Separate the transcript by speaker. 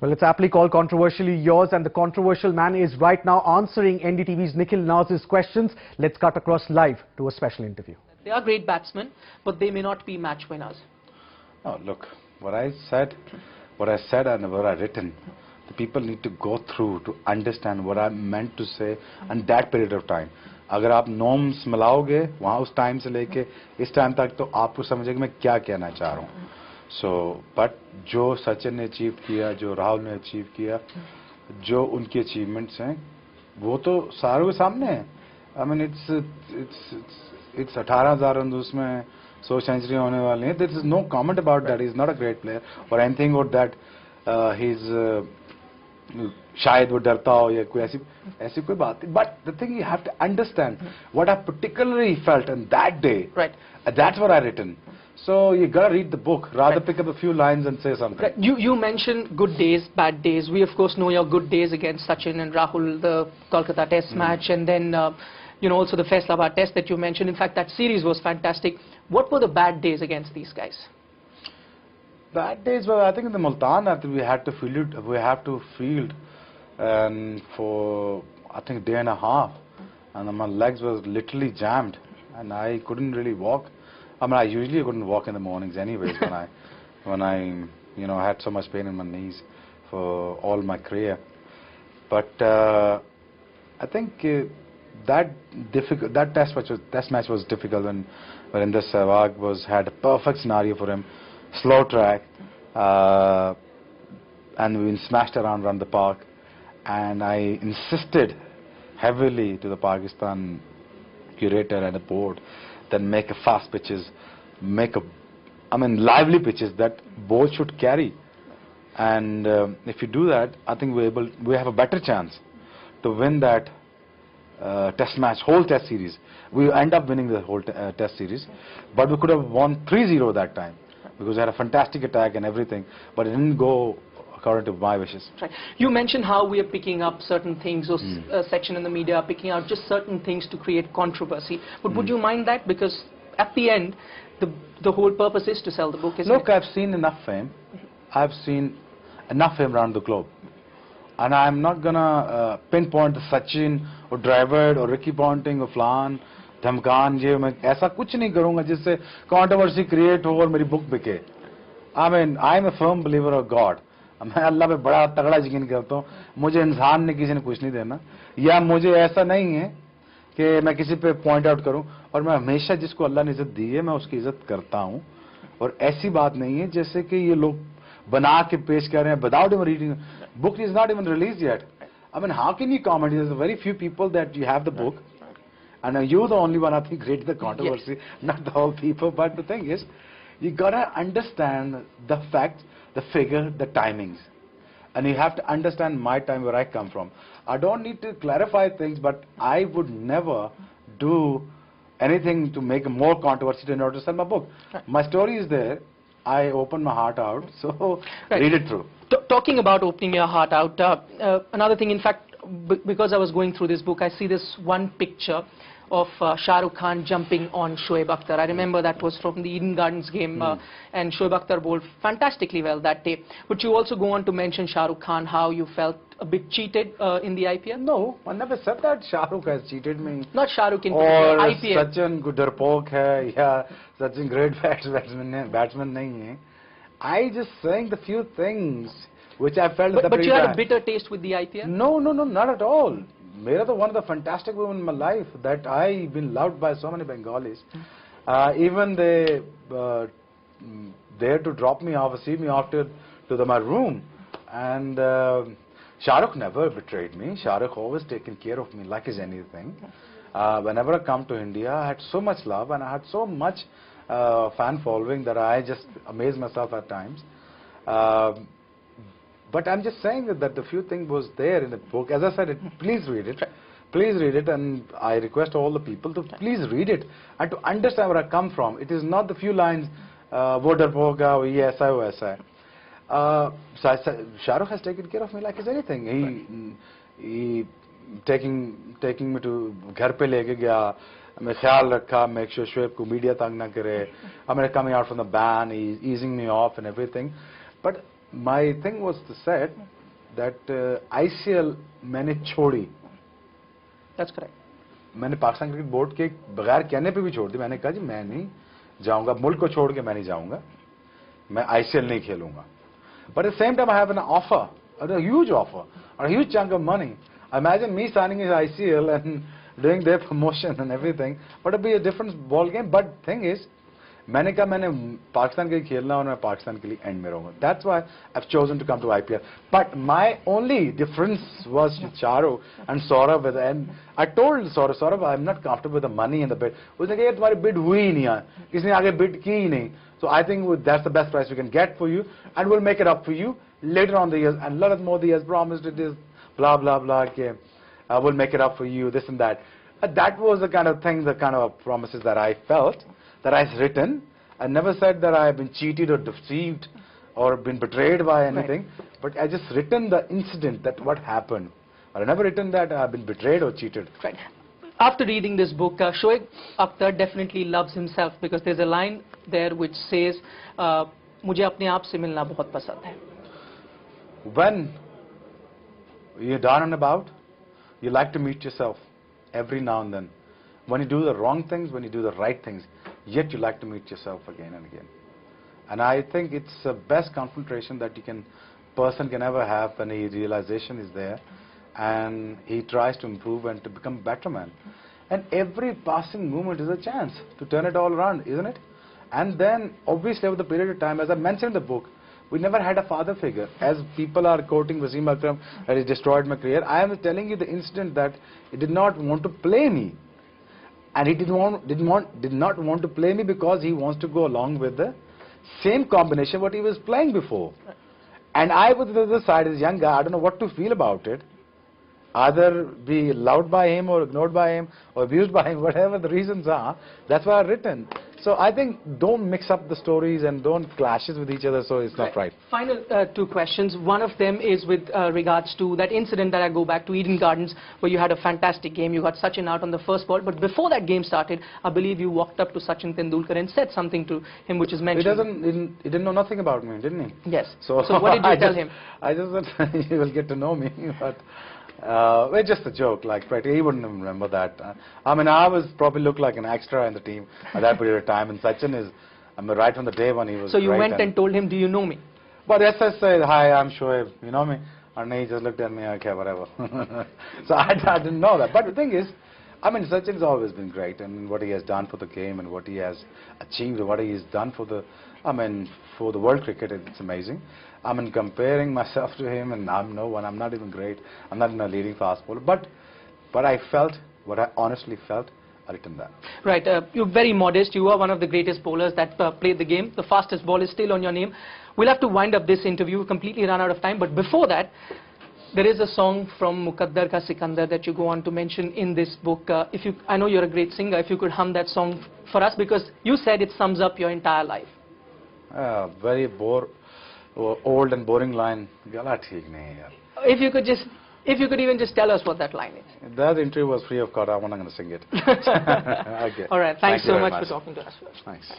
Speaker 1: Well, it's aptly called Controversially Yours, and the controversial man is right now answering NDTV's Nikhil Naz's questions. Let's cut across live to a special interview.
Speaker 2: They are great batsmen, but they may not be match winners.
Speaker 3: Oh, look, what I said and what I written, the people need to go through to understand what I meant to say in that period of time. अगर आप norms मिलाओगे वहाँ उस time से लेके इस time तक तो आपको समझेगा मैं क्या कहना चाह रहा हूँ. So, but जो सचिन ने अचीव किया, जो राहुल ने अचीव किया, जो उनकी अचीवमेंट्स हैं, वो तो सारों के सामने है. I mean, it's 18,000 रन उसमें 100 सेंचुरी होने वाली हैं. There is no comment about that. He's not a great player or anything or that. शायद वो डरता हो या कोई ऐसी कोई बात नहीं. But the thing you have to understand what I particularly felt on that day.
Speaker 2: Right.
Speaker 3: That's what I written. So you gotta read the book rather pick up a few lines and say something.
Speaker 2: Right. You mentioned good days, bad days. We of course know your good days against Sachin and Rahul, the Kolkata Test match, and then also the Faisalabad Test that you mentioned. In fact, that series was fantastic. What were the bad days against these guys?
Speaker 3: Bad days were, I think, in the Multan that we had to field. We have to field, and for I think a day and a half, and my legs were literally jammed, and I couldn't really walk. I mean, I usually couldn't walk in the mornings anyways when I had so much pain in my knees for all my career. But I think that test match was difficult when Virender Sehwag had a perfect scenario for him, slow track, and we smashed around the park, and I insisted heavily to the Pakistan curator and the board then make a fast pitches, lively pitches that both should carry. And if you do that, I think we have a better chance to win that test match, whole test series. We end up winning the whole test series, but we could have won 3-0 that time because we had a fantastic attack and everything, but it didn't go according to my wishes. Right.
Speaker 2: You mentioned how we are picking up certain things, or section in the media are picking out just certain things to create controversy. But would you mind that? Because at the end, the whole purpose is to sell the book, isn't it?
Speaker 3: Look, I've seen enough fame. I've seen enough fame around the globe. And I'm not gonna pinpoint the Sachin or Dravid or Ricky Ponting or Flan, Dhamkan, मैं ऐसा कुछ नहीं करूँगा जिससे controversy create हो और मेरी book बिके. I mean, I'm a firm believer of God. मैं अल्लाह पे बड़ा तगड़ा यकीन करता हूँ. मुझे इंसान ने किसी ने कुछ नहीं देना, या मुझे ऐसा नहीं है कि मैं किसी पे पॉइंट आउट करूँ. और मैं हमेशा जिसको अल्लाह ने इज्जत दी है मैं उसकी इज्जत करता हूँ. और ऐसी बात नहीं है जैसे कि ये लोग बना के पेश कर रहे हैं without even reading. Book is not even released yet. I mean, how can you comment? There's very few people that you have the book, and you're the only one I think created the controversy, not the whole people. But the thing is, you gotta understand the facts, the figure, the timings, and you have to understand my time, where I come from. I don't need to clarify things, but I would never do anything to make more controversy in order to sell my book. My story is there. I open my heart out, so read it through.
Speaker 2: Talking about opening your heart out, another thing, in fact, because I was going through this book, I see this one picture of Shah Rukh Khan jumping on Shoaib Akhtar. I remember that was from the Eden Gardens game, and Shoaib Akhtar bowled fantastically well that day. But you also go on to mention Shah Rukh Khan, how you felt a bit cheated in the IPL?
Speaker 3: No, I never said that Shah Rukh has cheated me.
Speaker 2: Not Shah Rukh in
Speaker 3: IPL. Or Sachin darpok hai, ya Sachin great batsman nahi hai. I just saying the few things which I felt.
Speaker 2: But you had a bitter taste with the IPL?
Speaker 3: No, not at all. Mera to one of the fantastic women in my life that I've been loved by so many Bengalis. Even they there to drop me off, see me off to my room. And Shah Rukh never betrayed me. Shah Rukh always taken care of me like as anything. Whenever I come to India, I had so much love and I had so much fan following that I just amaze myself at times. But I'm just saying that the few things was there in the book. As I said, please read it. Please read it, and I request all the people to please read it and to understand where I come from. It is not the few lines, wo darpok hai, wo ye aisa hai, wo aisa hai. Shah Rukh has taken care of me like as anything. He taking me to घर पे लेके गया, मैं ख्याल रखा, make sure Shoaib को media तंग ना करे. I mean, coming out from the ban, he's easing me off and everything. But my thing was to say that ICL मैंने छोड़ी.
Speaker 2: That's correct.
Speaker 3: मैंने पाकिस्तान क्रिकेट बोर्ड के बगैर कहने पे भी छोड़ दी. मैंने कहा जी मैं नहीं जाऊंगा, मुल्क को छोड़ के मैं नहीं जाऊंगा, मैं ICL नहीं खेलूंगा. But at the same time I have an offer, a huge offer, a huge chunk of money. Imagine me signing in ICL and doing their promotion and everything, but it'll be a different ball game. But thing is, मैंने कहा मैंने पाकिस्तान के लिए खेलना और मैं पाकिस्तान के लिए एंड में रहूंगा. That's why I've chosen to come to IPL. But my only difference was with Charu and Saurabh. And I told Saurabh, I'm not comfortable with the money and the bid. उसने कहा ये तुम्हारी bid हुई ही नहीं है, किसने आगे bid की ही नहीं. So I think that's the best price we can get for you, and we'll make it up for you later on the years. And Lalit Modi has promised it is blah blah blah. Okay, we'll make it up for you, this and that. That was the kind of thing, the kind of promises that I felt, that I've written. I never said that I have been cheated or deceived or been betrayed by anything, but I just written the incident, that what happened. But I never written that I have been betrayed or cheated.
Speaker 2: Right. After reading this book, Shoaib Akhtar definitely loves himself, because there's a line there which says, "मुझे अपने आप से मिलना बहुत पसंद है."
Speaker 3: When you're down and about, you like to meet yourself every now and then. When you do the wrong things, when you do the right things, yet you like to meet yourself again and again. And I think it's the best confrontation that person can ever have when he realization is there, and he tries to improve and to become a better man. And every passing moment is a chance to turn it all around, isn't it? And then, obviously, over the period of time, as I mentioned in the book, we never had a father figure. As people are quoting Wasim Akram, that he destroyed my career, I am telling you the incident that he did not want to play me. And he did not want to play me because he wants to go along with the same combination what he was playing before. And I was on the other side as a young guy, I don't know what to feel about it. Either be loved by him or ignored by him or abused by him, whatever the reasons are. That's why I've written. So I think don't mix up the stories and don't clashes with each other, so it's not right.
Speaker 2: Final two questions. One of them is with regards to that incident that I go back to Eden Gardens, where you had a fantastic game. You got Sachin out on the first ball, but before that game started, I believe you walked up to Sachin Tendulkar and said something to him, which is mentioned.
Speaker 3: He didn't know nothing about me, didn't he?
Speaker 2: Yes.
Speaker 3: So
Speaker 2: what did you tell him?
Speaker 3: I just said he will get to know me, but it's just a joke. Like, right, he wouldn't even remember that. I mean, I was probably looked like an extra in the team at that period of time, and Sachin is, I mean, right from the day when he was.
Speaker 2: So you
Speaker 3: great
Speaker 2: went and told him, "Do you know me?"
Speaker 3: But yes, I said, "Hi, I'm Shoaib. You know me?" And he just looked at me, okay, whatever. So I didn't know that. But the thing is, I mean, Sachin's always been great, and what he has done for the game, and what he has achieved, what he has done for the, I mean, for the world cricket, it's amazing. I mean, comparing myself to him, and I'm no one, I'm not even great, I'm not even a leading fast bowler, but I felt, what I honestly felt, I written that.
Speaker 2: Right, you're very modest, you are one of the greatest bowlers that played the game. The fastest ball is still on your name. We'll have to wind up this interview, we completely run out of time, but before that, there is a song from Muqaddar Ka Sikandar that you go on to mention in this book. I know you're a great singer, if you could hum that song for us, because you said it sums up your entire life.
Speaker 3: Very old and boring line.
Speaker 2: If you could even just tell us what that line is.
Speaker 3: That interview was free of cost. I'm not going to sing it. Okay.
Speaker 2: All right. Thanks so
Speaker 3: very
Speaker 2: much for talking to us.
Speaker 3: Thanks.